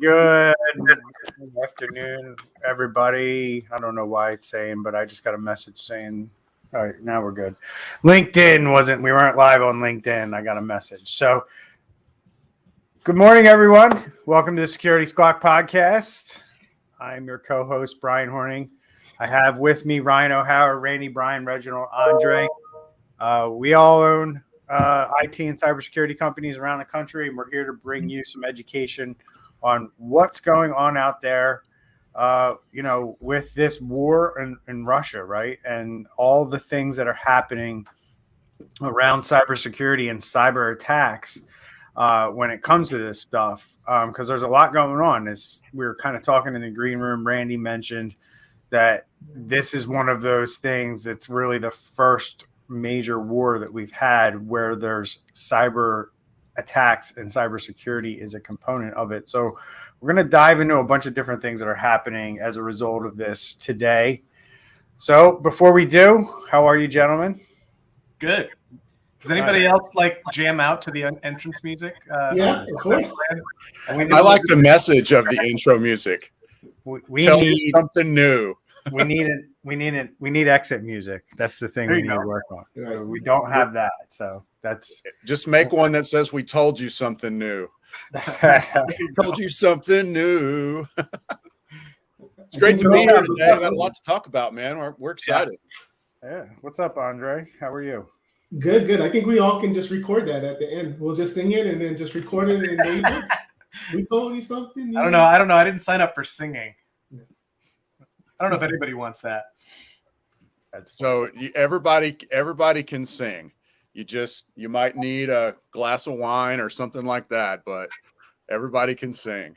Good afternoon, everybody. I don't know why it's saying, but I just got a message saying, all right, now we're good. We weren't live on LinkedIn. I got a message. So, good morning, everyone. Welcome to the Security Squawk podcast. I'm your co-host, Brian Horning. I have with me Ryan O'Hara, Randy, Brian, Reginald, Andre. We all own IT and cybersecurity companies around the country, and we're here to bring you some education on what's going on out there, with this war in Russia, right? And all the things that are happening around cybersecurity and cyber attacks when it comes to this stuff, because there's a lot going on. As we were kind of talking in the green room, Randy mentioned that this is one of those things that's really the first major war that we've had where there's cyber attacks and cybersecurity is a component of it. So we're going to dive into a bunch of different things that are happening as a result of this today. So before we do, how are you, gentlemen? Good. Does anybody else like jam out to the entrance music? Yeah, of course. I like the message of the intro music. We Tell need you something new. We need exit music. That's the thing we need to work on. Right. We don't have that, so that's just make one that says "We told you something new." We told you something new. It's great to be here today. I've got a lot to talk about, man. We're excited. Yeah. What's up, Andre? How are you? Good. I think we all can just record that at the end. We'll just sing it and then just record it. And then we told you something new. I don't know. I didn't sign up for singing. I don't know if anybody wants that. So everybody can sing. You might need a glass of wine or something like that, but everybody can sing.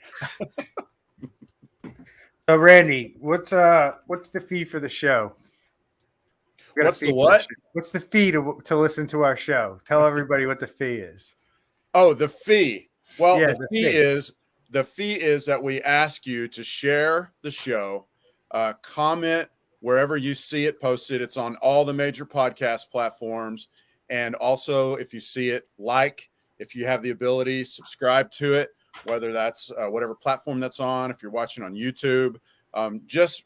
So Randy, what's the fee for the show? What's the what? What's the fee to listen to our show? Tell everybody what the fee is. Oh, the fee. Well, yeah, the fee is that we ask you to share the show. Comment wherever you see it posted. It's on all the major podcast platforms. And also, if you see it, if you have the ability, subscribe to it, whether that's whatever platform that's on. If you're watching on YouTube, just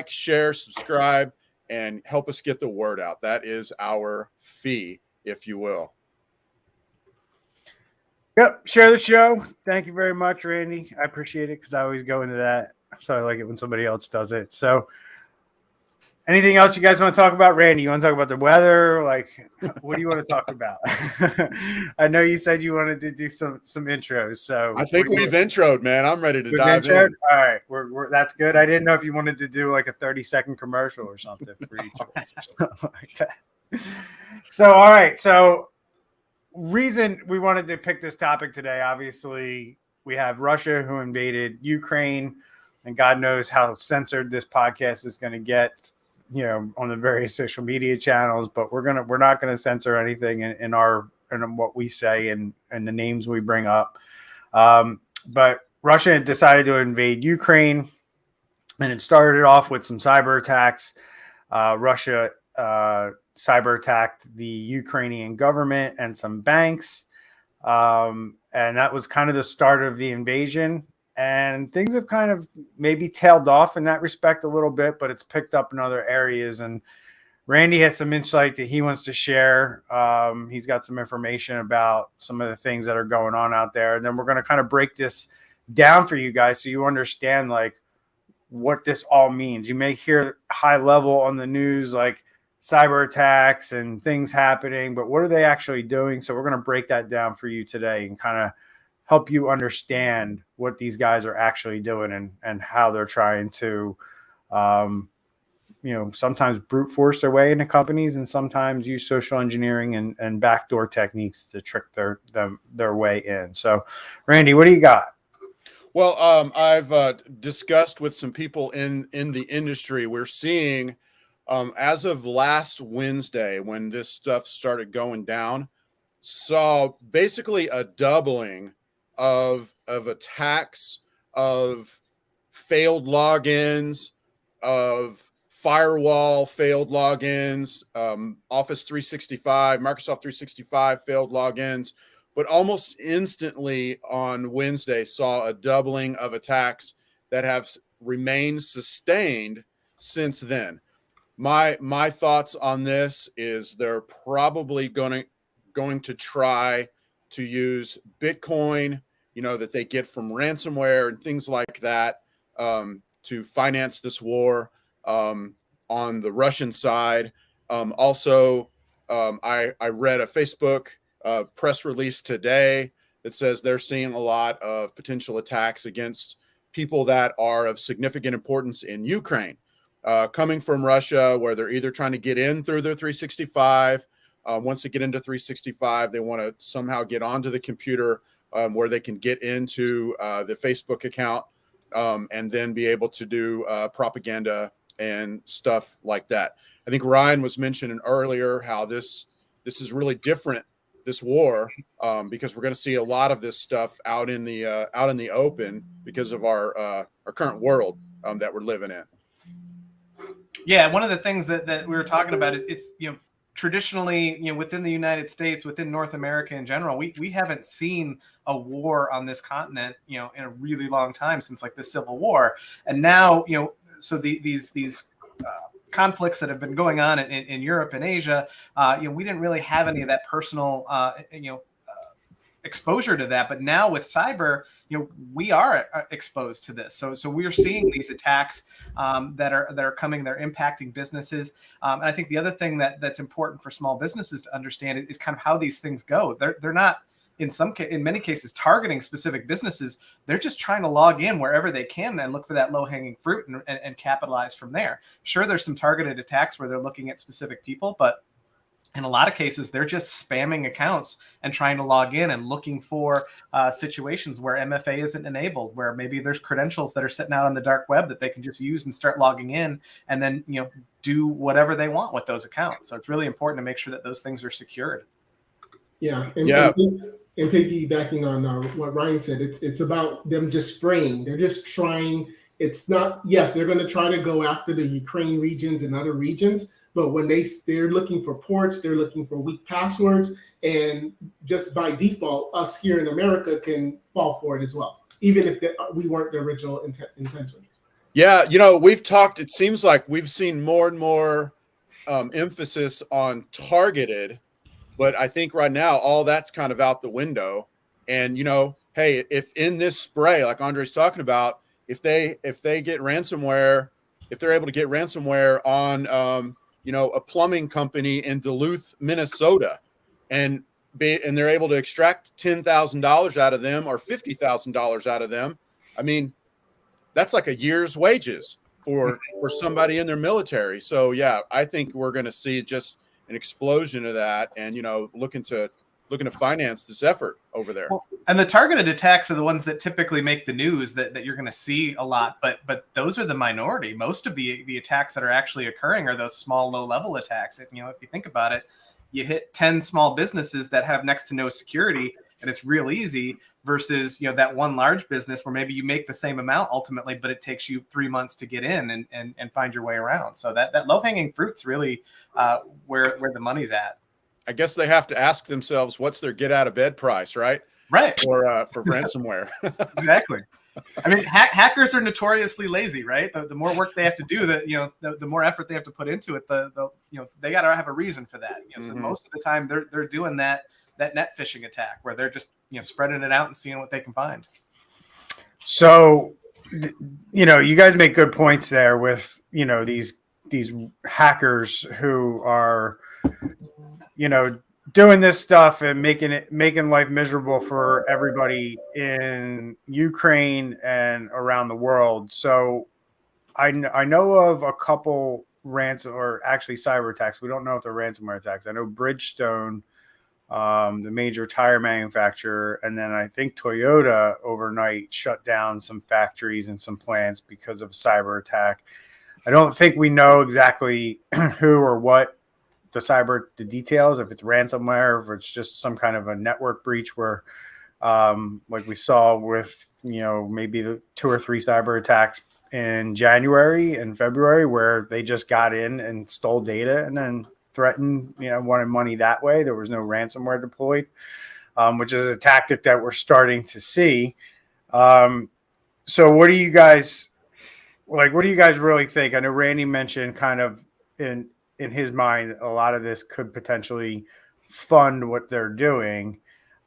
share, subscribe, and help us get the word out. That is our fee, if you will. Yep. Share the show. Thank you very much, Randy. I appreciate it because I always go into that. So I like it when somebody else does it. So anything else you guys want to talk about? Randy, you want to talk about the weather? Like, what do you want to talk about? I know you said you wanted to do some intros. So I think we've introed, man. I'm ready to dive in. All right. That's good. I didn't know if you wanted to do like a 30-second commercial or something for each of us or something like that. So, all right. So reason we wanted to pick this topic today, obviously, we have Russia who invaded Ukraine. And God knows how censored this podcast is going to get, on the various social media channels. But we're not going to censor anything in what we say and the names we bring up. But Russia had decided to invade Ukraine, and it started off with some cyber attacks. Russia cyber attacked the Ukrainian government and some banks, and that was kind of the start of the invasion. And things have kind of maybe tailed off in that respect a little bit, but it's picked up in other areas. And Randy has some insight that he wants to share. He's got some information about some of the things that are going on out there. And then we're going to kind of break this down for you guys so you understand like what this all means. You may hear high level on the news, like cyber attacks and things happening, but what are they actually doing? So we're going to break that down for you today and kind of help you understand what these guys are actually doing and how they're trying to, sometimes brute force their way into companies and sometimes use social engineering and backdoor techniques to trick their way in. So, Randy, what do you got? Well, I've discussed with some people in the industry. We're seeing, as of last Wednesday, when this stuff started going down, saw basically a doubling of attacks, of failed logins, of firewall failed logins, Office 365, Microsoft 365 failed logins. but almost instantly on Wednesday saw a doubling of attacks that have remained sustained since then. My thoughts on this is they're probably going to try to use Bitcoin, that they get from ransomware and things like that, to finance this war on the Russian side. Also, I read a Facebook press release today that says they're seeing a lot of potential attacks against people that are of significant importance in Ukraine, coming from Russia, where they're either trying to get in through their 365. Once they get into 365, they want to somehow get onto the computer where they can get into the Facebook account and then be able to do propaganda and stuff like that. I think Ryan was mentioning earlier how this is really different, this war, because we're going to see a lot of this stuff out in the open because of our current world that we're living in. Yeah, one of the things that we were talking about is it's traditionally, within the United States, within North America in general, we haven't seen a war on this continent, in a really long time, since like the Civil War. And now, so these conflicts that have been going on in Europe and Asia, we didn't really have any of that personal, exposure to that. But now with cyber, we are exposed to this. So we're seeing these attacks that are coming. They're impacting businesses. And I think the other thing that's important for small businesses to understand is kind of how these things go. They're not in many cases targeting specific businesses. They're just trying to log in wherever they can and look for that low-hanging fruit and capitalize from there. Sure, there's some targeted attacks where they're looking at specific people, but in a lot of cases, they're just spamming accounts and trying to log in and looking for situations where MFA isn't enabled, where maybe there's credentials that are sitting out on the dark web that they can just use and start logging in and then, do whatever they want with those accounts. So it's really important to make sure that those things are secured. Yeah. And piggybacking on what Ryan said, it's about them just spraying. They're just trying. It's not, yes, they're going to try to go after the Ukraine regions and other regions, but when they're looking for ports, they're looking for weak passwords, and just by default, us here in America can fall for it as well, even if we weren't the original intention. Yeah, it seems like we've seen more and more emphasis on targeted, but I think right now all that's kind of out the window. And hey, if in this spray, like Andre's talking about, if they get ransomware, if they're able to get ransomware on a plumbing company in Duluth, Minnesota, and they're able to extract $10,000 out of them or $50,000 out of them, I mean, that's like a year's wages for somebody in their military. So yeah, I think we're going to see just an explosion of that, and looking to finance this effort over there. Well, and the targeted attacks are the ones that typically make the news that you're going to see a lot, but those are the minority. Most of the attacks that are actually occurring are those small, low-level attacks. If you think about it, you hit 10 small businesses that have next to no security, and it's real easy, versus that one large business where maybe you make the same amount ultimately, but it takes you 3 months to get in and find your way around. So that low-hanging fruit's really where the money's at. I guess they have to ask themselves, what's their get out of bed price, right? Right. For ransomware. Exactly. I mean, hackers are notoriously lazy, right? The more work they have to do, the more effort they have to put into it. They got to have a reason for that. So most of the time they're doing that net phishing attack where they're just spreading it out and seeing what they can find. So, you guys make good points there with these hackers who are doing this stuff and making life miserable for everybody in Ukraine and around the world. So I know of a couple cyber attacks. We don't know if they're ransomware attacks. I know Bridgestone, the major tire manufacturer, and then I think Toyota overnight shut down some factories and some plants because of a cyber attack. I don't think we know exactly who or what the details, if it's ransomware, if it's just some kind of a network breach where like we saw with maybe the 2 or 3 cyber attacks in January and February, where they just got in and stole data and then threatened wanted money that way. There was no ransomware deployed. which is a tactic that we're starting to see. So what do you guys like? What do you guys really think? I know Randy mentioned kind of in his mind, a lot of this could potentially fund what they're doing.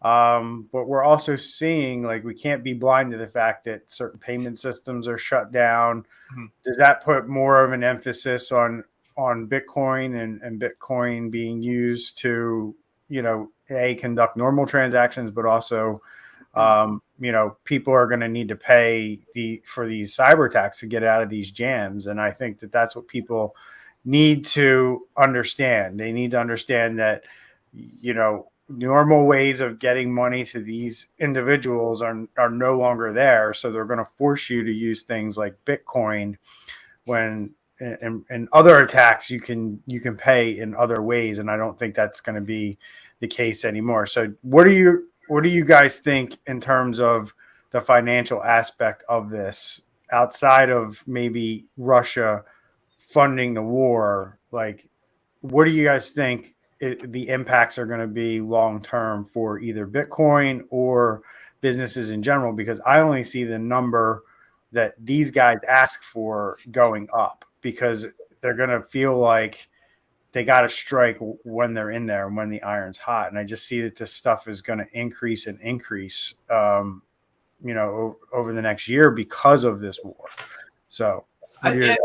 But we're also seeing like we can't be blind to the fact that certain payment systems are shut down. Mhm. Does that put more of an emphasis on Bitcoin and Bitcoin being used to, conduct normal transactions, but also people are going to need to pay for these cyber attacks to get out of these jams. And I think that that's what people need to understand. They need to understand that, normal ways of getting money to these individuals are no longer there. So they're going to force you to use things like Bitcoin when in other attacks you can pay in other ways. And I don't think that's going to be the case anymore. So what do you guys think in terms of the financial aspect of this outside of maybe Russia funding the war? Like, what do you guys think the impacts are going to be long term for either Bitcoin or businesses in general? Because I only see the number that these guys ask for going up, because they're going to feel like they got to strike when they're in there and when the iron's hot. And I just see that this stuff is going to increase and increase, over the next year because of this war. So I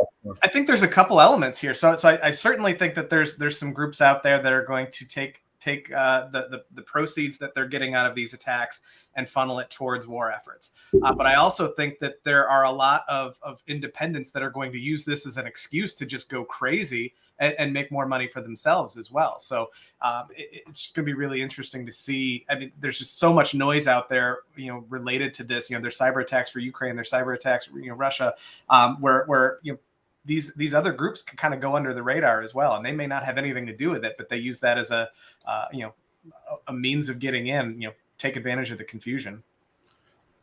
think there's a couple elements here. So I certainly think that there's some groups out there that are going to take the proceeds that they're getting out of these attacks and funnel it towards war efforts. But I also think that there are a lot of independents that are going to use this as an excuse to just go crazy and make more money for themselves as well. So it's going to be really interesting to see. I mean, there's just so much noise out there, related to this. There's cyber attacks for Ukraine, there's cyber attacks for Russia, where these other groups can kind of go under the radar as well, and they may not have anything to do with it, but they use that as a means of getting in. Take advantage of the confusion.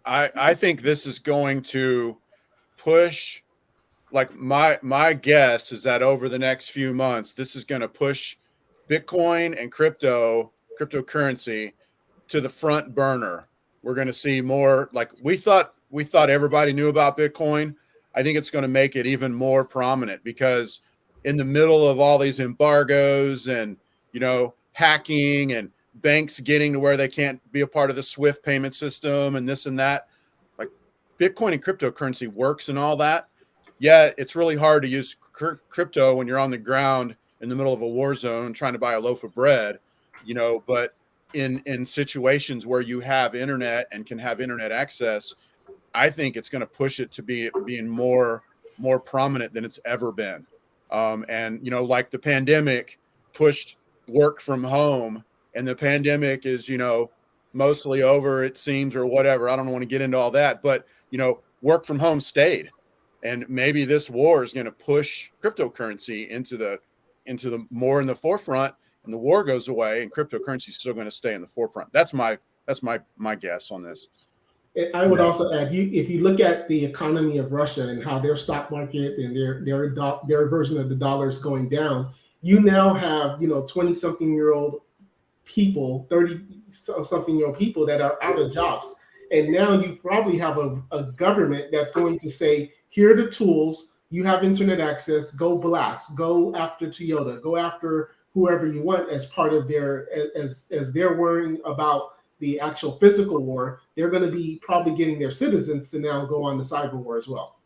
I think this is going to push. Like my guess is that over the next few months, this is going to push Bitcoin and cryptocurrency to the front burner. We're going to see more. Like we thought everybody knew about Bitcoin. I think it's going to make it even more prominent, because in the middle of all these embargoes and, hacking and banks getting to where they can't be a part of the SWIFT payment system and this and that, like Bitcoin and cryptocurrency works and all that. Yet it's really hard to use crypto when you're on the ground in the middle of a war zone trying to buy a loaf of bread, but in situations where you have internet and can have internet access, I think it's going to push it to being more prominent than it's ever been. And, like the pandemic pushed work from home, and the pandemic is, mostly over, it seems, or whatever. I don't want to get into all that, but, work from home stayed. And maybe this war is going to push cryptocurrency into the more in the forefront, and the war goes away and cryptocurrency is still going to stay in the forefront. That's my guess on this. I would also add, if you look at the economy of Russia and how their stock market and their version of the dollar is going down, you now have 20-something-year-old people, 30-something-year-old people that are out of jobs, and now you probably have a government that's going to say, here are the tools, you have internet access, go blast, go after Toyota, go after whoever you want as part of their as they're worrying about the actual physical war. They're going to be probably getting their citizens to now go on the cyber war as well.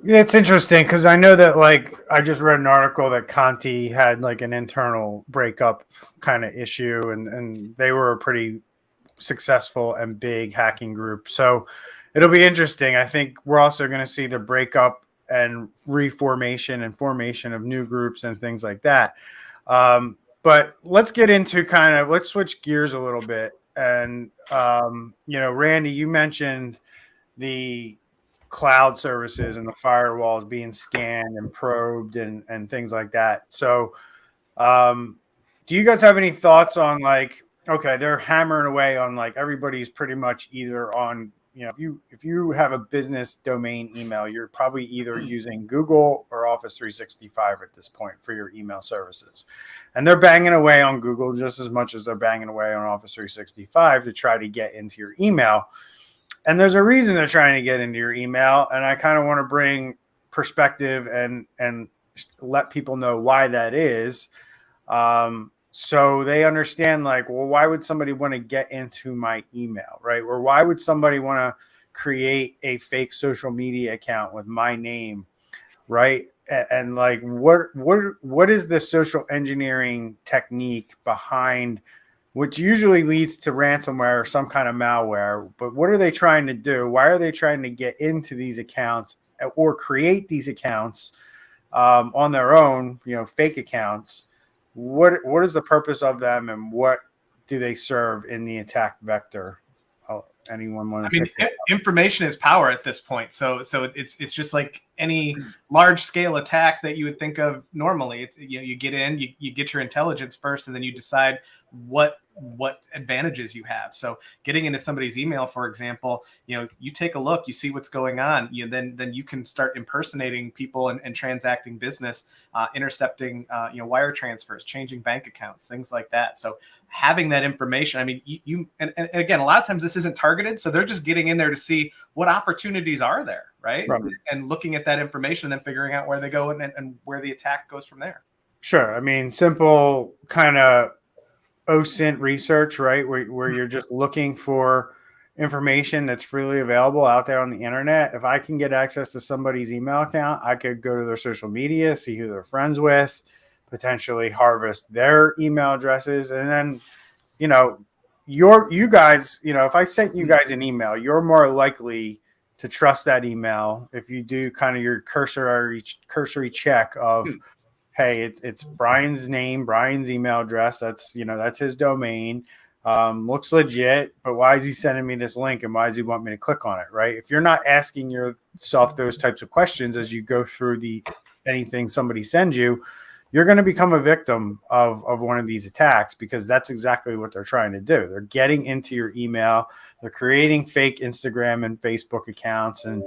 Yeah, it's interesting because I know that, like, I just read an article that Conti had like an internal breakup kind of issue, and they were a pretty successful and big hacking group. So it'll be interesting. I think we're also going to see the breakup and reformation and formation of new groups and things like that. But let's get into let's switch gears a little bit. And, Randy, you mentioned the cloud services and the firewalls being scanned and probed and things like that. So do you guys have any thoughts on, like, okay, they're hammering away on, like, everybody's pretty much either on, if you have a business domain email, you're probably either using Google or Office 365 at this point for your email services. And they're banging away on Google just as much as they're banging away on Office 365 to try to get into your email. And there's a reason they're trying to get into your email. And I kind of want to bring perspective and let people know why that is. So they understand, like, well, why would somebody want to get into my email, right? Or why would somebody want to create a fake social media account with my name, right? And like, what is the social engineering technique behind, which usually leads to ransomware or some kind of malware? But what are they trying to do? Why are they trying to get into these accounts or create these accounts on their own, fake accounts? What is the purpose of them, and what do they serve in the attack vector? Anyone want to? Information is power at this point. So it's just like any large scale attack that you would think of normally. It's you get in, you get your intelligence first, and then you decide what advantages you have. So getting into somebody's email, for example, you take a look, you see what's going on, then you can start impersonating people and transacting business, intercepting wire transfers, changing bank accounts, things like that. So having that information, I mean, and again, a lot of times this isn't targeted, so they're just getting in there to see what opportunities are there, right? And looking at that information and then figuring out where they go and where the attack goes from there. Sure. I mean, simple kind of OSINT research, right? Where you're just looking for information that's freely available out there on the internet. If I can get access to somebody's email account, I could go to their social media, see who they're friends with, potentially harvest their email addresses. And then, you guys, if I sent you guys an email, you're more likely to trust that email if you do kind of your cursory check of, hey, it's Brian's name, Brian's email address. That's his domain. Looks legit, but why is he sending me this link, and why does he want me to click on it, right? If you're not asking yourself those types of questions as you go through anything somebody sends you, you're going to become a victim of one of these attacks, because that's exactly what they're trying to do. They're getting into your email. They're creating fake Instagram and Facebook accounts and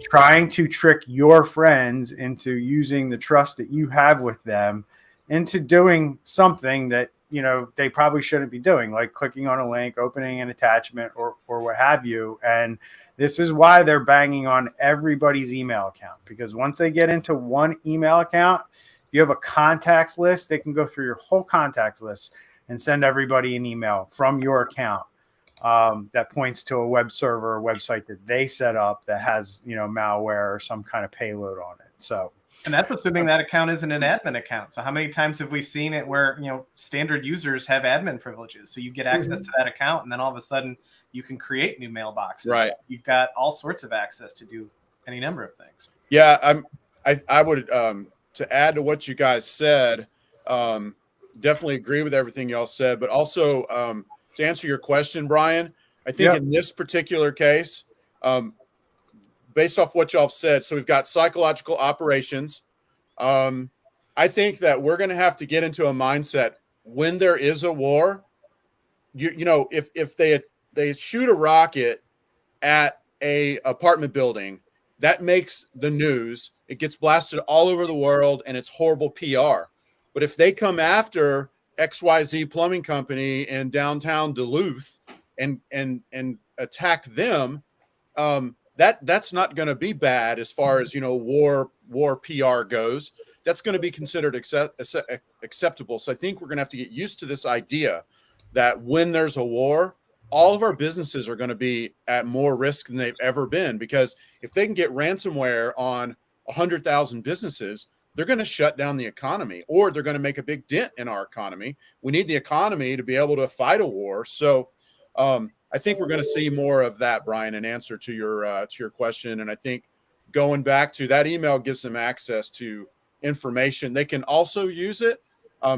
trying to trick your friends into using the trust that you have with them into doing something that, they probably shouldn't be doing, like clicking on a link, opening an attachment, or what have you. And this is why they're banging on everybody's email account, because once they get into one email account, you have a contacts list, they can go through your whole contacts list and send everybody an email from your account that points to a web server or website that they set up that has, malware or some kind of payload on it. So, and that's assuming that account isn't an admin account. So how many times have we seen it where, standard users have admin privileges? So you get access to that account, and then all of a sudden you can create new mailboxes. Right. You've got all sorts of access to do any number of things. Yeah, I would to add to what you guys said, definitely agree with everything y'all said, but also to answer your question, Brian, I think in this particular case, based off what y'all said, so we've got psychological operations. I think that we're going to have to get into a mindset when there is a war. If they shoot a rocket at a apartment building, that makes the news. It gets blasted all over the world, and it's horrible PR. But if they come after XYZ Plumbing Company in downtown Duluth and attack them, that's not going to be bad as far as war PR goes. That's going to be considered acceptable. So I think we're going to have to get used to this idea that when there's a war, all of our businesses are going to be at more risk than they've ever been, because if they can get ransomware on 100,000 businesses, they're going to shut down the economy, or they're going to make a big dent in our economy. We need the economy to be able to fight a war. So I think we're going to see more of that, Brian, in answer to your question. And I think going back to that email gives them access to information. They can also use it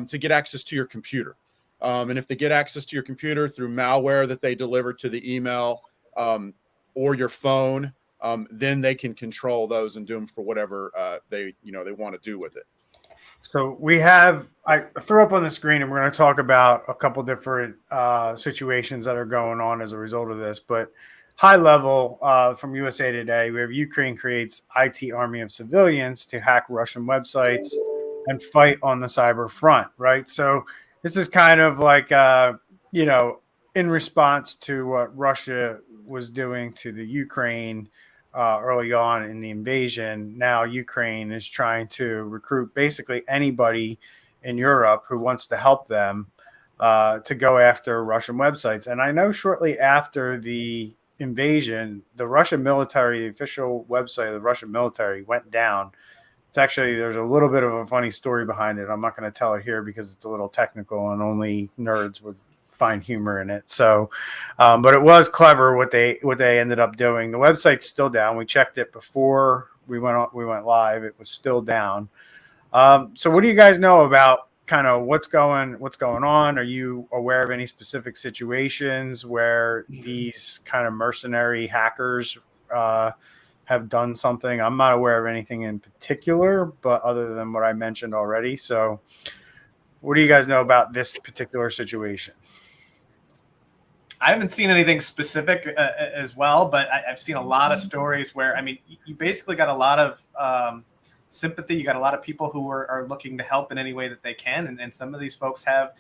to get access to your computer. And if they get access to your computer through malware that they deliver to the email or your phone, then they can control those and do them for whatever they want to do with it. So I threw up on the screen, and we're going to talk about a couple different situations that are going on as a result of this. But high level from USA Today, we have Ukraine creates IT army of civilians to hack Russian websites and fight on the cyber front, right? So this is kind of like, in response to what Russia was doing to the Ukraine early on in the invasion. Now Ukraine is trying to recruit basically anybody in Europe who wants to help them to go after Russian websites. And I know shortly after the invasion, the Russian military, the official website of the Russian military went down. It's actually, there's a little bit of a funny story behind it. I'm not going to tell it here because it's a little technical and only nerds would find humor in it. So, but it was clever what they ended up doing. The website's still down. We checked it before we went live. It was still down. So what do you guys know about kind of what's going on? Are you aware of any specific situations where these kind of mercenary hackers have done something? I'm not aware of anything in particular, but other than what I mentioned already. So what do you guys know about this particular situation? I haven't seen anything specific as well, but I've seen a lot of stories where, I mean, you basically got a lot of sympathy. You got a lot of people who are looking to help in any way that they can. And some of these folks have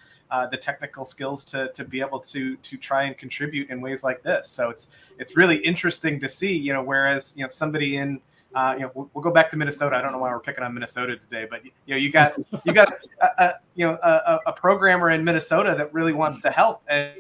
the technical skills to be able to try and contribute in ways like this. So it's really interesting to see, whereas, somebody in, we'll go back to Minnesota. I don't know why we're picking on Minnesota today, but you got a programmer in Minnesota that really wants to help. And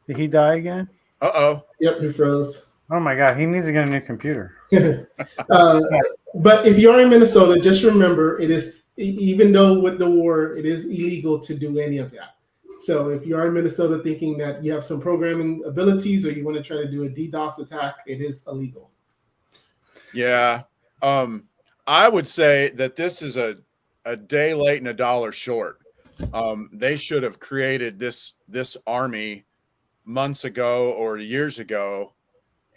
did he die again? Uh-oh. Yep, he froze. Oh my God, he needs to get a new computer. But if you're in Minnesota, just remember it is, even though with the war, it is illegal to do any of that. So if you are in Minnesota thinking that you have some programming abilities or you want to try to do a DDoS attack, it is illegal. Yeah. I would say that this is a day late and a dollar short. They should have created this army months ago or years ago.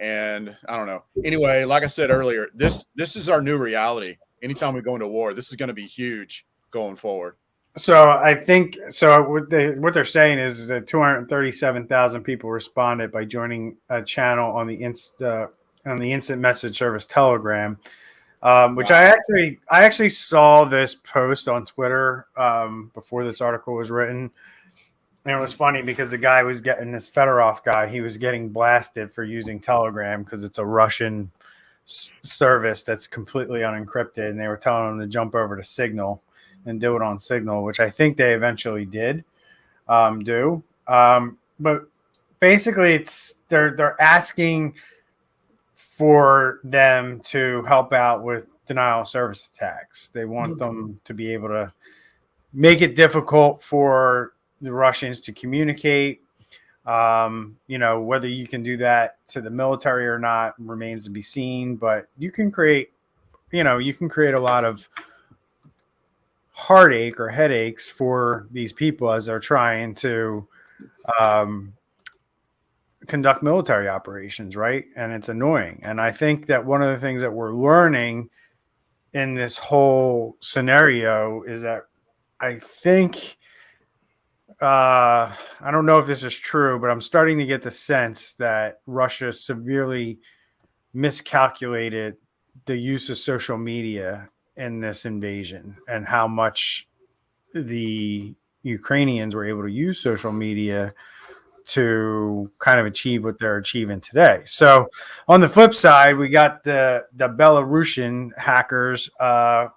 And I don't know. Anyway, like I said earlier, this is our new reality. Anytime we go into war, this is going to be huge going forward. So I think what they're saying is that 237,000 people responded by joining a channel on the instant message service Telegram, which Wow. I actually saw this post on Twitter before this article was written. And it was funny because the guy was getting this Fedorov guy. He was getting blasted for using Telegram because it's a Russian service that's completely unencrypted. And they were telling him to jump over to Signal and do it on Signal, which I think they eventually did do. But basically, they're asking for them to help out with denial of service attacks. They want them to be able to make it difficult for the Russians to communicate. Whether you can do that to the military or not remains to be seen, but you can create a lot of heartache or headaches for these people as they're trying to conduct military operations, right? And it's annoying. And I think that one of the things that we're learning in this whole scenario is that I think I don't know if this is true, but I'm starting to get the sense that Russia severely miscalculated the use of social media in this invasion and how much the Ukrainians were able to use social media to kind of achieve what they're achieving today. So on the flip side, we got the Belarusian hackers. They're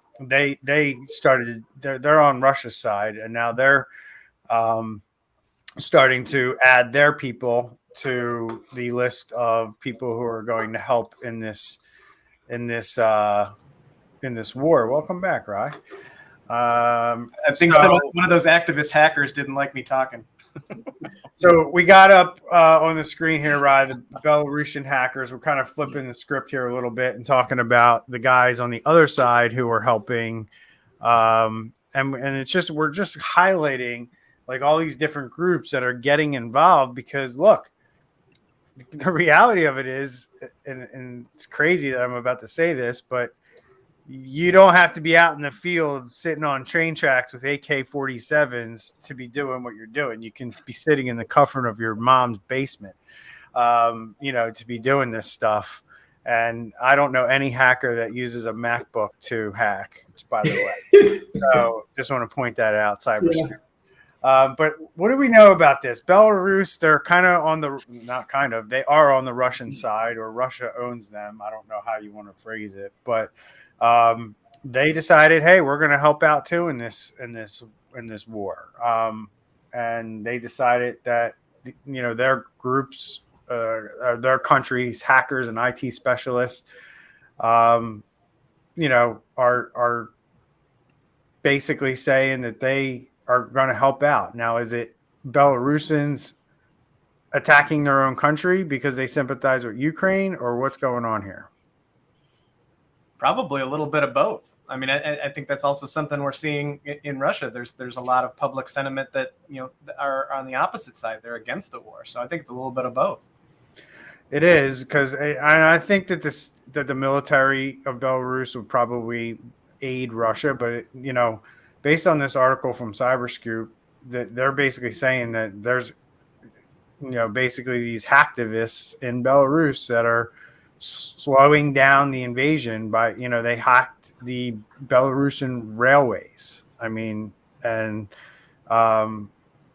on Russia's side, and now they're starting to add their people to the list of people who are going to help in this war. Welcome back, Rye. I think one of those activist hackers didn't like me talking. So we got up on the screen here, Rye, the Belarusian hackers. We're kind of flipping the script here a little bit and talking about the guys on the other side who are helping. And we're just highlighting like all these different groups that are getting involved because look, the reality of it is, and it's crazy that I'm about to say this, but you don't have to be out in the field sitting on train tracks with AK-47s to be doing what you're doing. You can be sitting in the comfort of your mom's basement, to be doing this stuff. And I don't know any hacker that uses a MacBook to hack, by the way. So just want to point that out, cybersecurity. Yeah. But what do we know about this? Belarus, they're kind of they are on the Russian side, or Russia owns them. I don't know how you want to phrase it, but they decided, hey, we're going to help out too in this war. And they decided that, their groups, their countries, hackers and IT specialists, are basically saying that they are going to help out. Now, is it Belarusians attacking their own country because they sympathize with Ukraine, or what's going on here? Probably a little bit of both. I mean, I think that's also something we're seeing in Russia. There's a lot of public sentiment that are on the opposite side. They're against the war. So I think it's a little bit of both. It is, because I think that the military of Belarus would probably aid Russia, but based on this article from Cyberscoop, that they're basically saying that there's basically these hacktivists in Belarus that are slowing down the invasion by they hacked the Belarusian railways. I mean, and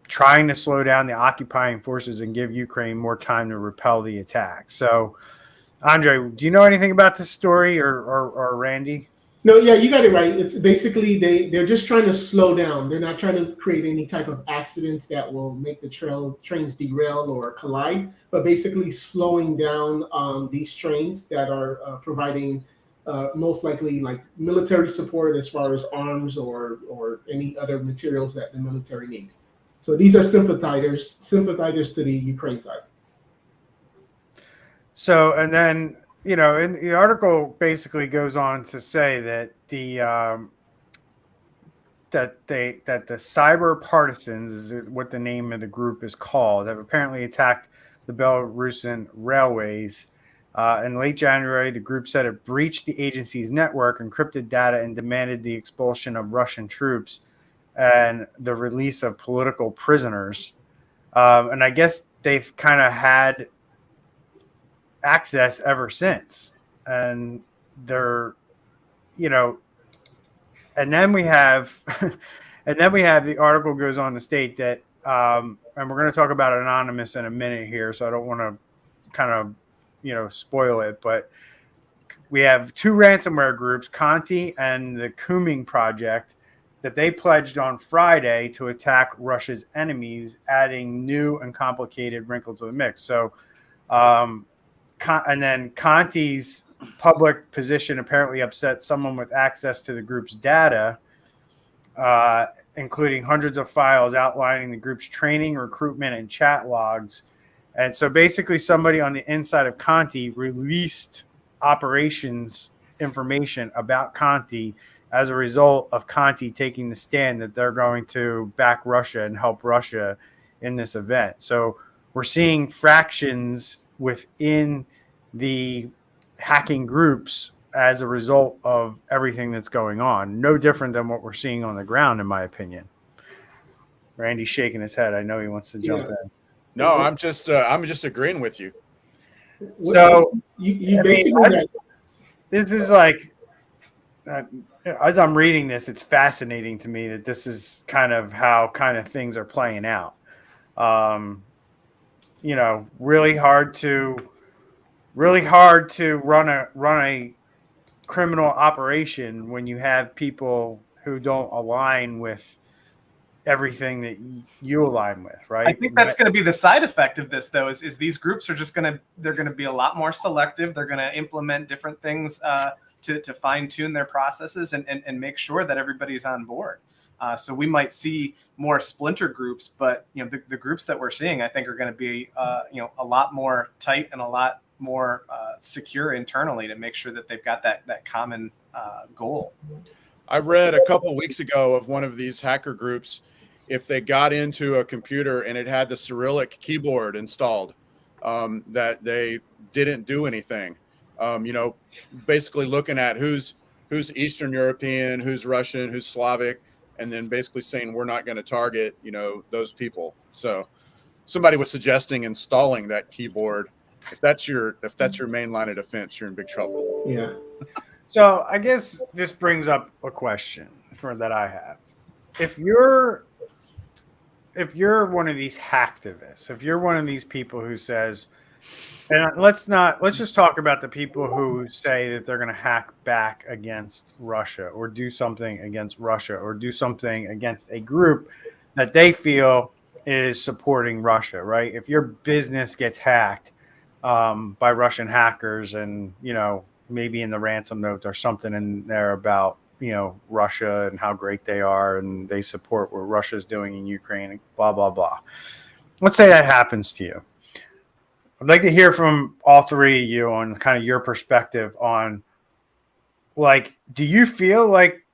trying to slow down the occupying forces and give Ukraine more time to repel the attack. So, Andre, do you know anything about this story, or Randy? No, yeah, you got it right. It's basically they're just trying to slow down. They're not trying to create any type of accidents that will make the trains derail or collide, but basically slowing down these trains that are providing most likely like military support as far as arms or any other materials that the military need. So these are sympathizers to the Ukraine side. So, and then, in the article basically goes on to say that that the cyber partisans, is what the name of the group is called, have apparently attacked the Belarusian railways. In late January, the group said it breached the agency's network, encrypted data, and demanded the expulsion of Russian troops and the release of political prisoners. And I guess they've kind of had access ever since. And they're, and then we have, the article goes on to state that, and we're going to talk about Anonymous in a minute here, so I don't want to kind of, spoil it, but we have two ransomware groups, Conti and the Cooming Project, that they pledged on Friday to attack Russia's enemies, adding new and complicated wrinkles to the mix. So, and then Conti's public position apparently upset someone with access to the group's data, including hundreds of files outlining the group's training, recruitment, and chat logs. And so basically somebody on the inside of Conti released operations information about Conti as a result of Conti taking the stand that they're going to back Russia and help Russia in this event. So we're seeing fractions within the hacking groups as a result of everything that's going on. No different than what we're seeing on the ground, in my opinion. Randy's shaking his head. I know he wants to jump in. No, I'm just agreeing with you. So you basically this is like, as I'm reading this, it's fascinating to me that this is kind of how kind of things are playing out. Really hard to run a criminal operation when you have people who don't align with everything that you align with, right? I think that's going to be the side effect of this, though, is these groups are just they're going to be a lot more selective. They're going to implement different things to fine tune their processes and make sure that everybody's on board. So we might see more splinter groups, but the groups that we're seeing, I think, are going to be a lot more tight and a lot more secure internally to make sure that they've got that common goal. I read a couple of weeks ago of one of these hacker groups. If they got into a computer and it had the Cyrillic keyboard installed, that they didn't do anything. Basically looking at who's who's Eastern European, who's Russian, who's Slavic, and then basically saying we're not going to target, those people. So somebody was suggesting installing that keyboard. If that's your main line of defense, you're in big trouble. Yeah. So I guess this brings up a question that I have. If you're one of these hacktivists, if you're one of these people who says, and let's just talk about the people who say that they're going to hack back against Russia or do something against Russia or do something against a group that they feel is supporting Russia, right? If your business gets hacked by Russian hackers and, maybe in the ransom note there's something in there about, Russia and how great they are and they support what Russia's doing in Ukraine, and blah, blah, blah. Let's say that happens to you. I'd like to hear from all three of you on kind of your perspective on, do you feel like,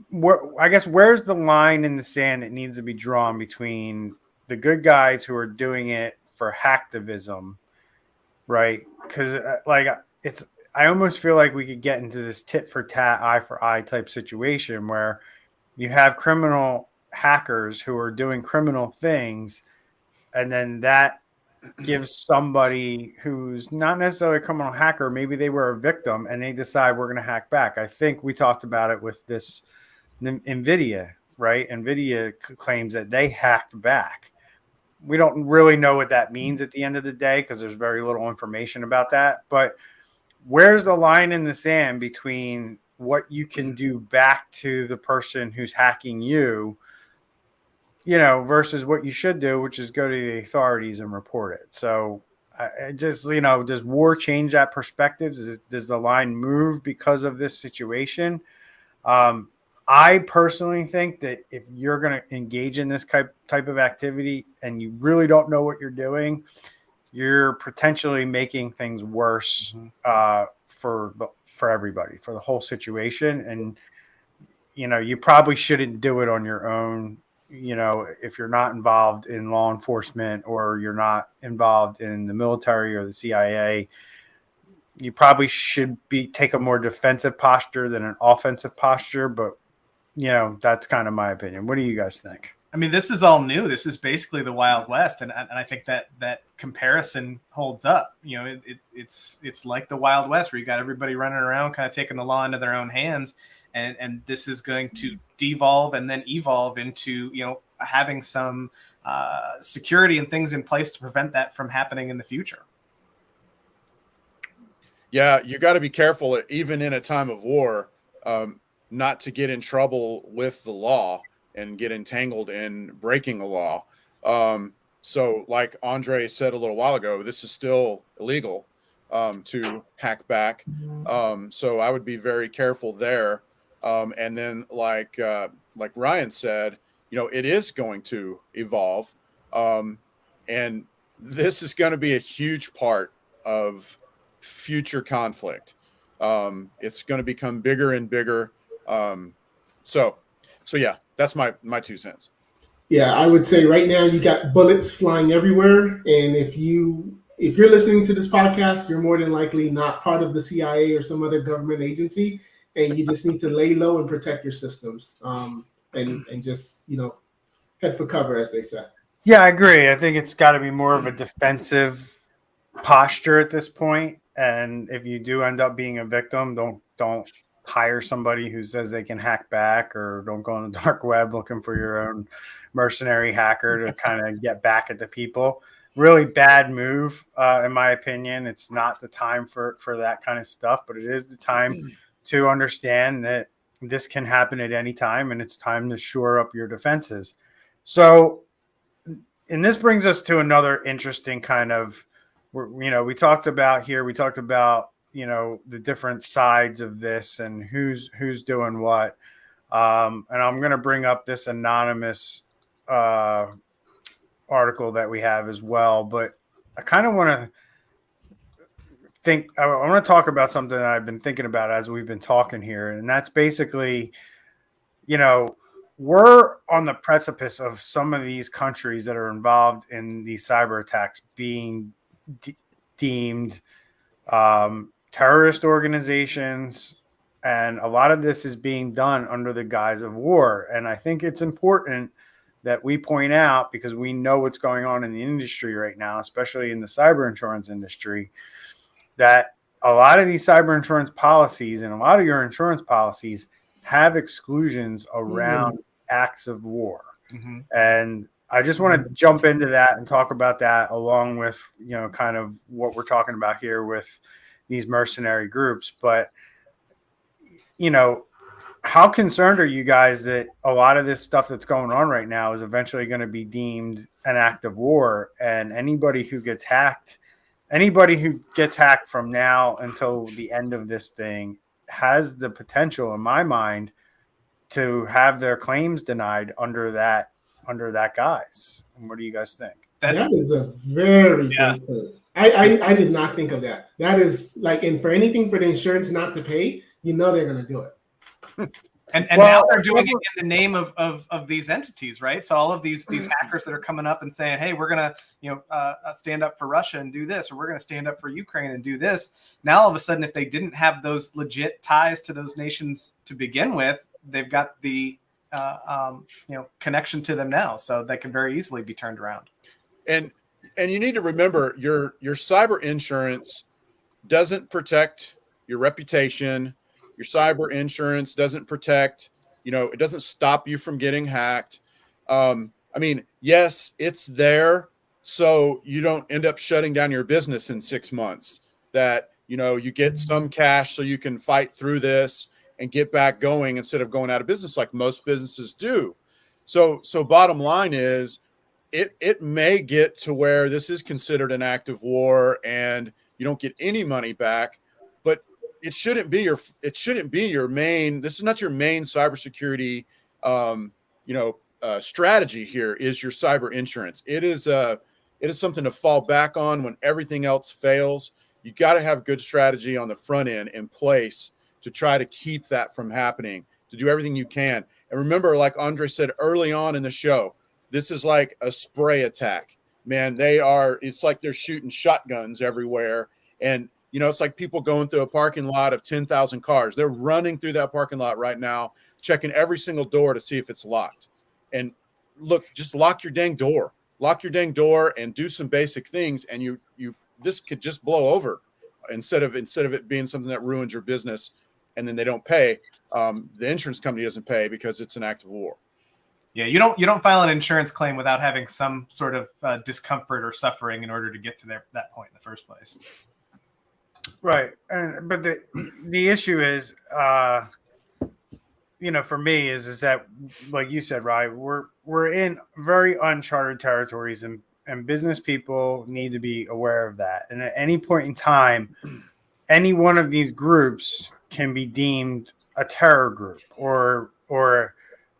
where's the line in the sand that needs to be drawn between the good guys who are doing it for hacktivism, right? Because I almost feel like we could get into this tit for tat, eye for eye type situation where you have criminal hackers who are doing criminal things, and then that gives somebody who's not necessarily a criminal hacker, maybe they were a victim and they decide we're going to hack back. I think we talked about it with this NVIDIA, right? NVIDIA claims that they hacked back. We don't really know what that means at the end of the day because there's very little information about that. But where's the line in the sand between what you can do back to the person who's hacking you, versus what you should do, which is go to the authorities and report it. So I just, does war change that perspective? Does the line move because of this situation? I personally think that if you're going to engage in this type of activity and you really don't know what you're doing, you're potentially making things worse for everybody, for the whole situation. And, you probably shouldn't do it on your own. If you're not involved in law enforcement or you're not involved in the military or the CIA, you probably should take a more defensive posture than an offensive posture. But, that's kind of my opinion. What do you guys think? I mean, this is all new. This is basically the Wild West, and I think that comparison holds up. It's like the Wild West where you got everybody running around, kind of taking the law into their own hands, and this is going to devolve and then evolve into having some security and things in place to prevent that from happening in the future. Yeah, you got to be careful, even in a time of war, not to get in trouble with the law and get entangled in breaking the law. So like Andre said a little while ago, this is still illegal to hack back. So I would be very careful there. And then like Ryan said, it is going to evolve. And this is going to be a huge part of future conflict. It's going to become bigger and bigger. So yeah, that's my 2 cents. Yeah, I would say right now you got bullets flying everywhere, and if you're listening to this podcast, you're more than likely not part of the CIA or some other government agency, and you just need to lay low and protect your systems, and just head for cover, as they say. Yeah, I agree. I think it's got to be more of a defensive posture at this point. And if you do end up being a victim, don't hire somebody who says they can hack back, or don't go on the dark web looking for your own mercenary hacker to kind of get back at the people. Really bad move, in my opinion. It's not the time for that kind of stuff, but it is the time to understand that this can happen at any time, and it's time to shore up your defenses. So, and this brings us to another interesting kind of, we talked about the different sides of this and who's doing what. And I'm going to bring up this anonymous article that we have as well, but I kind of want to talk about something that I've been thinking about as we've been talking here. And that's basically, we're on the precipice of some of these countries that are involved in these cyber attacks being deemed terrorist organizations, And a lot of this is being done under the guise of war. And I think it's important that we point out, because we know what's going on in the industry right now, especially in the cyber insurance industry, that a lot of these cyber insurance policies and a lot of your insurance policies have exclusions around acts of war. Mm-hmm. And I just want to jump into that and talk about that along with, kind of what we're talking about here with these mercenary groups. But, how concerned are you guys that a lot of this stuff that's going on right now is eventually going to be deemed an act of war, and anybody who gets hacked from now until the end of this thing has the potential, in my mind, to have their claims denied under that guise? And what do you guys think? That is a very good point. I did not think of that. That is like, and for anything for the insurance not to pay, they're going to do it. And now they're doing it in the name of these entities, right? So all of these hackers that are coming up and saying, "Hey, we're gonna stand up for Russia and do this, or we're gonna stand up for Ukraine and do this." Now all of a sudden, if they didn't have those legit ties to those nations to begin with, they've got the connection to them now, so they can very easily be turned around. And you need to remember, your cyber insurance doesn't protect your reputation. Your cyber insurance doesn't protect, it doesn't stop you from getting hacked. Yes, it's there so you don't end up shutting down your business in 6 months, that, you get some cash so you can fight through this and get back going instead of going out of business like most businesses do. So bottom line is, it may get to where this is considered an act of war and you don't get any money back, but it shouldn't be your main. This is not your main cybersecurity, strategy. Here is your cyber insurance. It is something to fall back on when everything else fails. You got to have good strategy on the front end in place to try to keep that from happening, to do everything you can. And remember, like Andre said early on in the show, this is like a spray attack, man. It's like they're shooting shotguns everywhere. And it's like people going through a parking lot of 10,000 cars. They're running through that parking lot right now, checking every single door to see if it's locked. And look, just lock your dang door. Lock your dang door and do some basic things, and this could just blow over instead of it being something that ruins your business and then they don't pay. The insurance company doesn't pay because it's an act of war. Yeah, you don't file an insurance claim without having some sort of discomfort or suffering in order to get to that point in the first place. Right. But the issue is, for me is that, like you said, right, we're in very uncharted territories, and business people need to be aware of that. And at any point in time, any one of these groups can be deemed a terror group or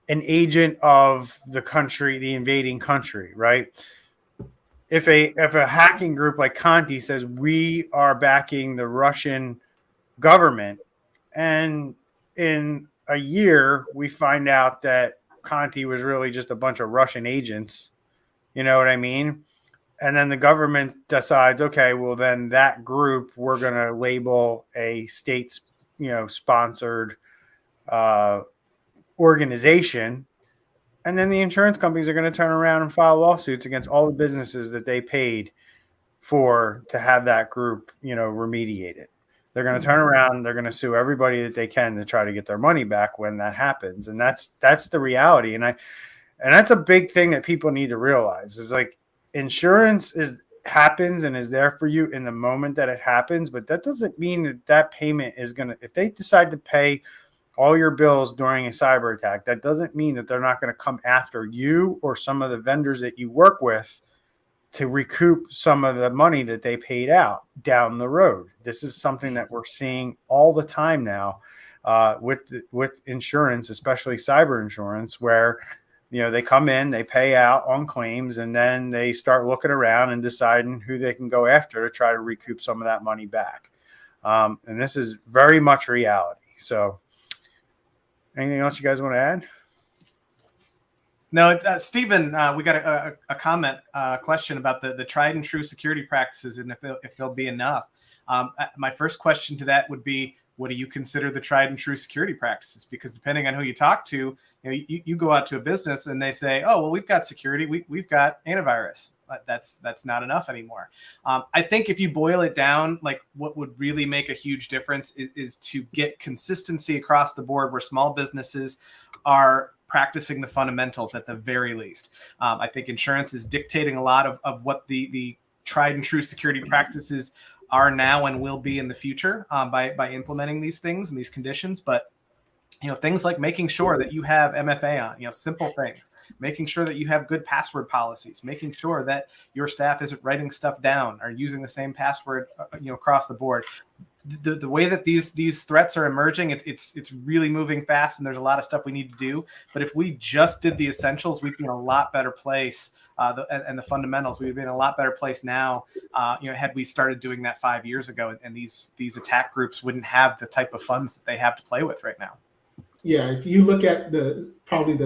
an agent of the country, the invading country, right? If a hacking group like Conti says we are backing the Russian government, and in a year we find out that Conti was really just a bunch of Russian agents, you know what I mean? And then the government decides, okay, well then that group we're going to label a state, sponsored organization. And then the insurance companies are going to turn around and file lawsuits against all the businesses that they paid to have that group, remediated. They're going to turn around. They're going to sue everybody that they can to try to get their money back when that happens. And that's the reality. And that's a big thing that people need to realize is, like, insurance happens and is there for you in the moment that it happens. But that doesn't mean that payment is going to, if they decide to pay all your bills during a cyber attack, that doesn't mean that they're not going to come after you or some of the vendors that you work with to recoup some of the money that they paid out down the road. This is something that we're seeing all the time now with insurance, especially cyber insurance, where they come in, they pay out on claims, and then they start looking around and deciding who they can go after to try to recoup some of that money back. And this is very much reality. So anything else you guys want to add? No, Stephen, we got a comment question about the tried and true security practices and if they'll be enough. My first question to that would be, what do you consider the tried and true security practices? Because depending on who you talk to, you go out to a business and they say, oh, well, we've got security, we've got antivirus. That's not enough anymore. I think if you boil it down, like what would really make a huge difference is to get consistency across the board where small businesses are practicing the fundamentals at the very least. I think insurance is dictating a lot of what the tried and true security practices are now and will be in the future by implementing these things and these conditions. But things like making sure that you have MFA on, simple things, making sure that you have good password policies, making sure that your staff isn't writing stuff down or using the same password, across the board. The way that these threats are emerging, it's really moving fast, and there's a lot of stuff we need to do. But if we just did the essentials, we'd be in a lot better place. And the fundamentals, we'd be in a lot better place now. Had we started doing that 5 years ago, and these attack groups wouldn't have the type of funds that they have to play with right now. Yeah, if you look at probably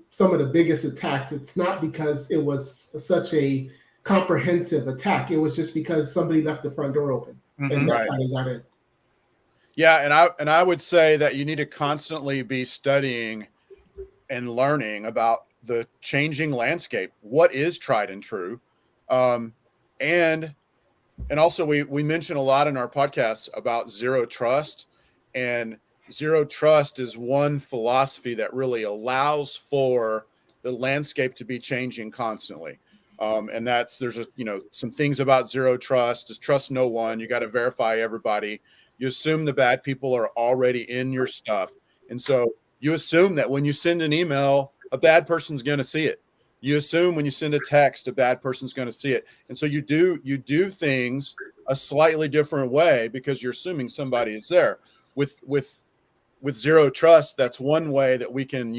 some of the biggest attacks, it's not because it was such a comprehensive attack. It was just because somebody left the front door open, and that's how they got in. Yeah, and I would say that you need to constantly be studying and learning about the changing landscape. What is tried and true, and also we mention a lot in our podcasts about zero trust, and zero trust is one philosophy that really allows for the landscape to be changing constantly. And there's some things about zero trust. Just trust no one. You got to verify everybody. You assume the bad people are already in your stuff. And so you assume that when you send an email, a bad person's going to see it. You assume when you send a text, a bad person's going to see it. And so you do things a slightly different way because you're assuming somebody is there. With zero trust, that's one way that we can,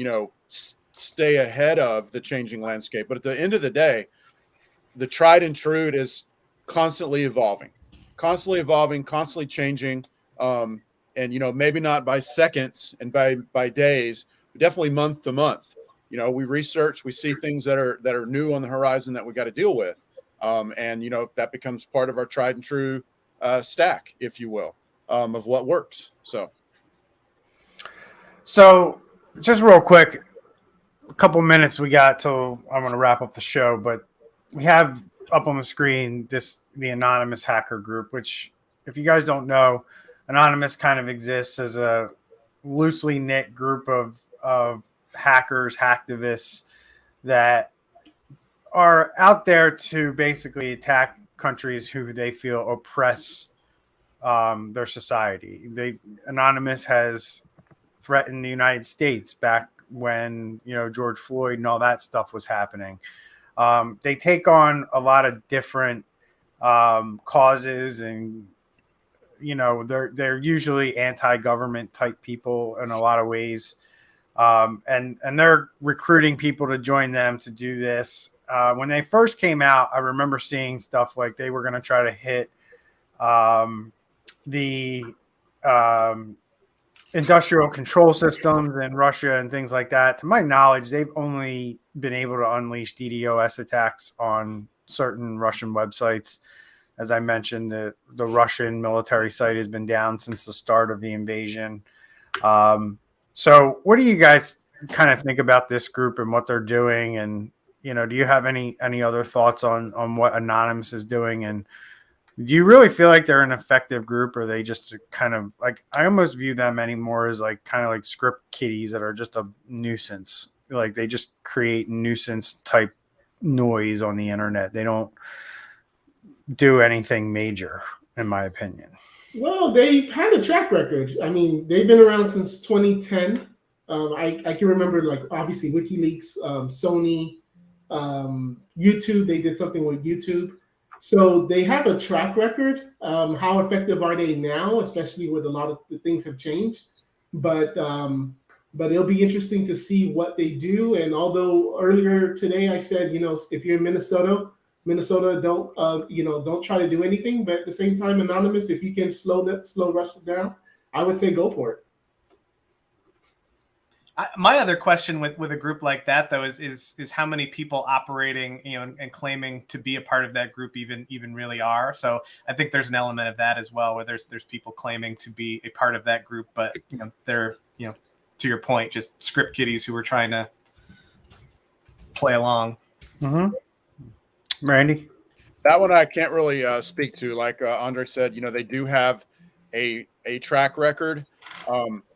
stay ahead of the changing landscape. But at the end of the day, the tried and true is constantly evolving, constantly changing. And, maybe not by seconds and by days, but definitely month to month. We research, we see things that are new on the horizon that we got to deal with. And, that becomes part of our tried and true stack, if you will, of what works. So just real quick, a couple minutes we got till I'm going to wrap up the show, but we have up on the screen the Anonymous Hacker Group, which, if you guys don't know, Anonymous kind of exists as a loosely knit group of hackers, hacktivists that are out there to basically attack countries who they feel oppress their society. Anonymous has threatened the United States back when George Floyd and all that stuff was happening. They take on a lot of different causes, and they're usually anti-government type people in a lot of ways, and they're recruiting people to join them to do this. When they first came out, I remember seeing stuff like they were going to try to hit the industrial control systems in Russia and things like that. To my knowledge, they've only been able to unleash DDoS attacks on certain Russian websites. As I mentioned, the Russian military site has been down since the start of the invasion. So what do you guys kind of think about this group and what they're doing? And, do you have any other thoughts on what Anonymous is doing? And do you really feel like they're an effective group, or are they just kind of like, I almost view them anymore as like kind of like script kiddies that are just a nuisance. Like they just create nuisance type noise on the internet. They don't do anything major, in my opinion. Well, they've had a track record. I mean, they've been around since 2010. I can remember, like, obviously WikiLeaks, Sony, YouTube. They did something with YouTube. So they have a track record. How effective are they now, especially with a lot of the things have changed? But it'll be interesting to see what they do. And although earlier today I said, if you're in Minnesota, don't try to do anything. But at the same time, Anonymous, if you can slow Russia down, I would say go for it. My other question with a group like that, though, is how many people operating, and claiming to be a part of that group even really are. So I think there's an element of that as well, where there's people claiming to be a part of that group, but they're to your point, just script kiddies who are trying to play along. Mm-hmm. Randy? That one I can't really speak to. Like Andre said, they do have a track record.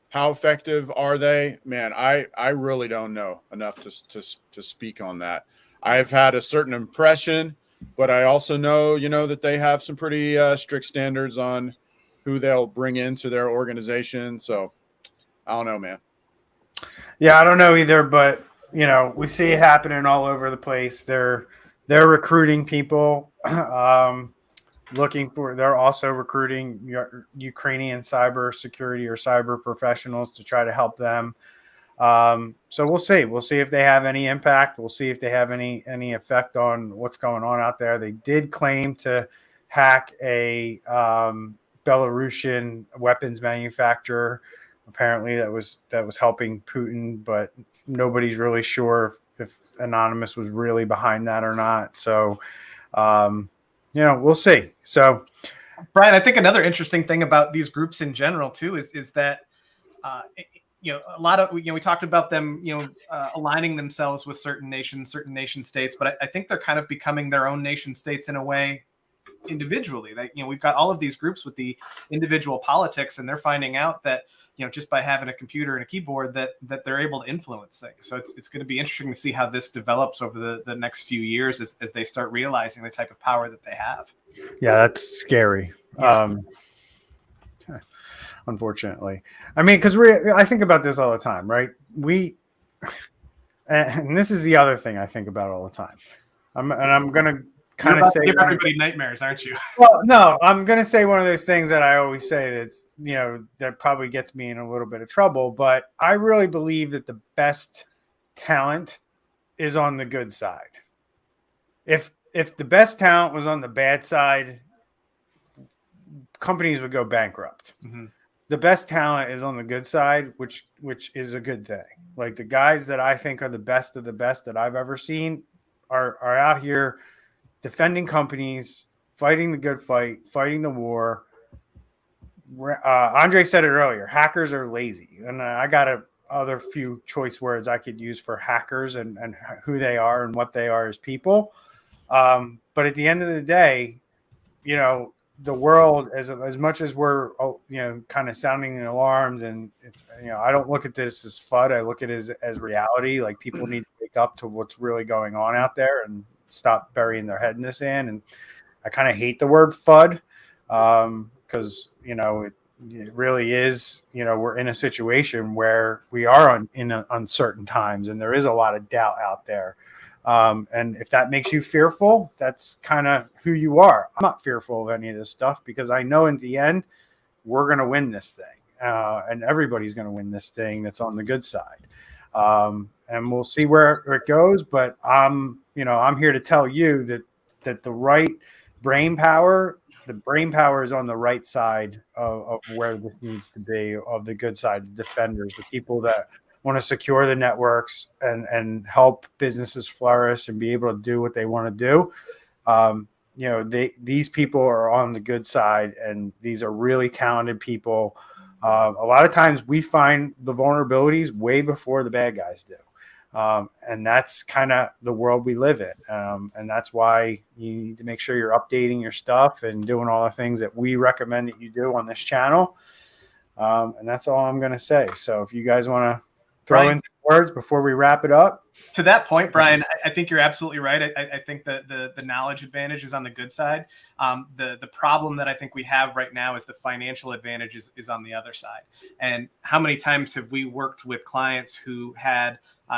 How effective are they? Man, I really don't know enough to speak on that. I've had a certain impression, but I also know, that they have some pretty strict standards on who they'll bring into their organization. So I don't know, man. Yeah, I don't know either, but we see it happening all over the place. They're recruiting people. They're also recruiting Ukrainian cyber security or cyber professionals to try to help them. So we'll see if they have any impact. We'll see if they have any effect on what's going on out there. They did claim to hack a Belarusian weapons manufacturer. Apparently that was helping Putin, but nobody's really sure if Anonymous was really behind that or not. So we'll see. So, Brian, I think another interesting thing about these groups in general too is that a lot of we talked about them aligning themselves with certain nation states, but I think they're kind of becoming their own nation states in a way individually. That we've got all of these groups with the individual politics, and they're finding out that just by having a computer and a keyboard that they're able to influence things. So it's going to be interesting to see how this develops over the next few years as they start realizing the type of power that they have. Yeah, that's scary. Yeah. Unfortunately, I mean, because I think about this all the time, right? And this is the other thing I think about all the time. I'm gonna kind of say give everybody nightmares, aren't you? Well, no, I'm gonna say one of those things that I always say that's that probably gets me in a little bit of trouble, but I really believe that the best talent is on the good side. If the best talent was on the bad side, companies would go bankrupt. Mm-hmm. The best talent is on the good side, which is a good thing. Like the guys that I think are the best of the best that I've ever seen are out here defending companies, fighting the good fight, fighting the war. Andre said it earlier, hackers are lazy. And I got other few choice words I could use for hackers and who they are and what they are as people. But at the end of the day, the world, as much as we're kind of sounding the alarms, and it's I don't look at this as FUD. I look at it as reality. Like people need to wake up to what's really going on out there and stop burying their head in the sand. And I kind of hate the word FUD because it really is. We're in a situation where we are in uncertain times, and there is a lot of doubt out there. And if that makes you fearful, that's kind of who you are. I'm not fearful of any of this stuff because I know in the end, we're going to win this thing. And everybody's going to win this thing that's on the good side. And we'll see where it goes. But I'm here to tell you that the right brain power is on the right side of where this needs to be, of the good side, the defenders, the people that want to secure the networks and help businesses flourish and be able to do what they want to do. These people are on the good side, and these are really talented people. A lot of times we find the vulnerabilities way before the bad guys do. And that's kind of the world we live in. And that's why you need to make sure you're updating your stuff and doing all the things that we recommend that you do on this channel. And that's all I'm going to say. So if you guys want to throw in words before we wrap it up. To that point, Brian, I think you're absolutely right. I think that the knowledge advantage is on the good side. The problem that I think we have right now is the financial advantage is on the other side. And how many times have we worked with clients who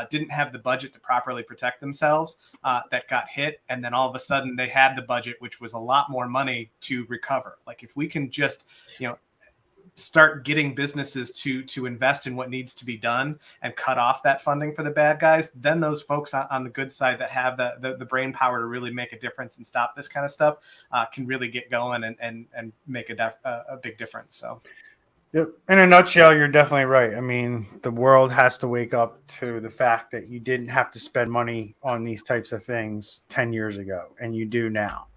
didn't have the budget to properly protect themselves, that got hit, and then all of a sudden they had the budget, which was a lot more money to recover. Like if we can just, start getting businesses to invest in what needs to be done and cut off that funding for the bad guys, then those folks on the good side that have the brain power to really make a difference and stop this kind of stuff can really get going and make a big difference. So Yep. In a nutshell, you're definitely right. I mean, the world has to wake up to the fact that you didn't have to spend money on these types of things 10 years ago, and you do now.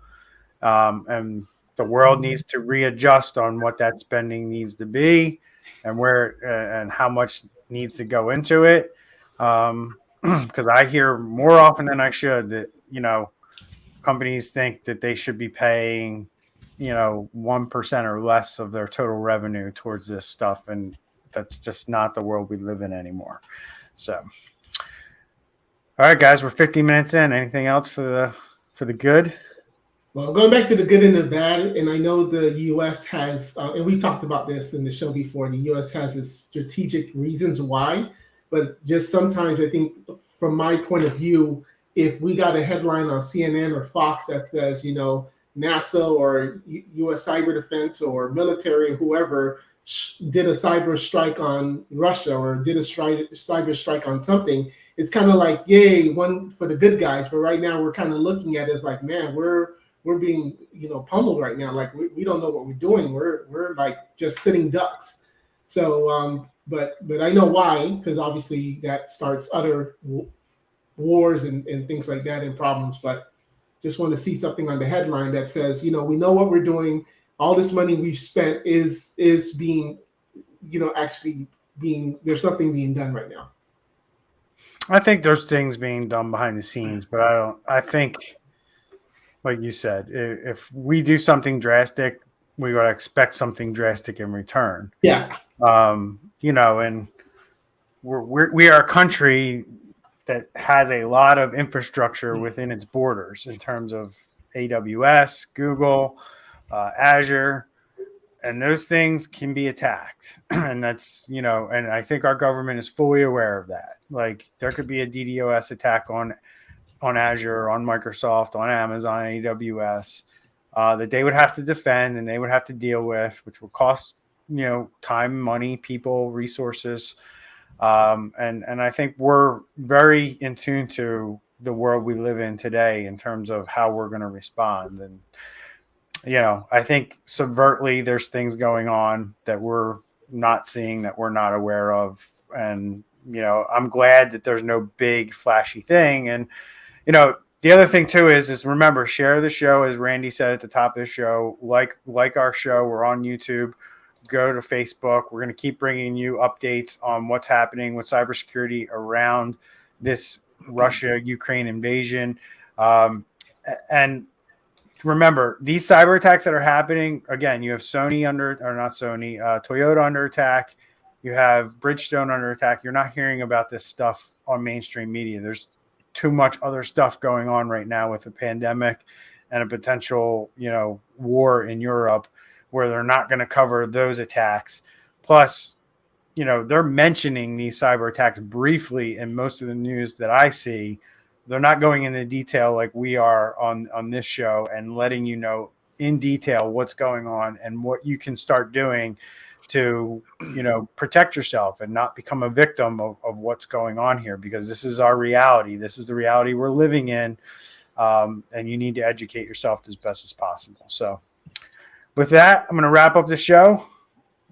And the world needs to readjust on what that spending needs to be and where and how much needs to go into it. Because I hear more often than I should that, companies think that they should be paying 1% or less of their total revenue towards this stuff, and that's just not the world we live in anymore. So all right, guys, we're 15 minutes in. Anything else for the good? Well, going back to the good and the bad, and I know the U.S. has, and we talked about this in the show before, the U.S. has its strategic reasons why, but just sometimes I think from my point of view, if we got a headline on CNN or Fox that says, NASA or U.S. cyber defense or military or whoever did a cyber strike on Russia or did a cyber strike on something, it's kind of like, yay, one for the good guys. But right now we're kind of looking at it as like, man, we're being, pummeled right now. Like we don't know what we're doing. We're like just sitting ducks. So, but I know why, because obviously that starts other wars and things like that and problems. But just want to see something on the headline that says, we know what we're doing. All this money we've spent is being, actually being, there's something being done right now. I think there's things being done behind the scenes, but I think, like you said, if we do something drastic, we got to expect something drastic in return. Yeah. And we are a country that has a lot of infrastructure within its borders in terms of AWS, Google, Azure, and those things can be attacked. And that's, and I think our government is fully aware of that. Like there could be a DDoS attack on Azure, on Microsoft, on Amazon, AWS, that they would have to defend and they would have to deal with, which will cost, time, money, people, resources. And I think we're very in tune to the world we live in today in terms of how we're going to respond. And, I think subvertly there's things going on that we're not seeing, that we're not aware of. And, I'm glad that there's no big flashy thing. And, the other thing too is remember, share the show, as Randy said at the top of the show, like our show. We're on YouTube. Go to Facebook. We're going to keep bringing you updates on what's happening with cybersecurity around this Russia-Ukraine invasion. And remember, these cyber attacks that are happening, again, you have Toyota under attack. You have Bridgestone under attack. You're not hearing about this stuff on mainstream media. There's too much other stuff going on right now with a pandemic and a potential, war in Europe, where they're not going to cover those attacks. Plus, they're mentioning these cyber attacks briefly in most of the news that I see. They're not going into detail like we are on this show and letting you know in detail what's going on and what you can start doing to, protect yourself and not become a victim of what's going on here, because this is our reality. This is the reality we're living in. And you need to educate yourself as best as possible. So with that, I'm going to wrap up the show.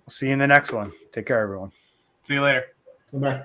We'll see you in the next one. Take care, everyone. See you later. Bye.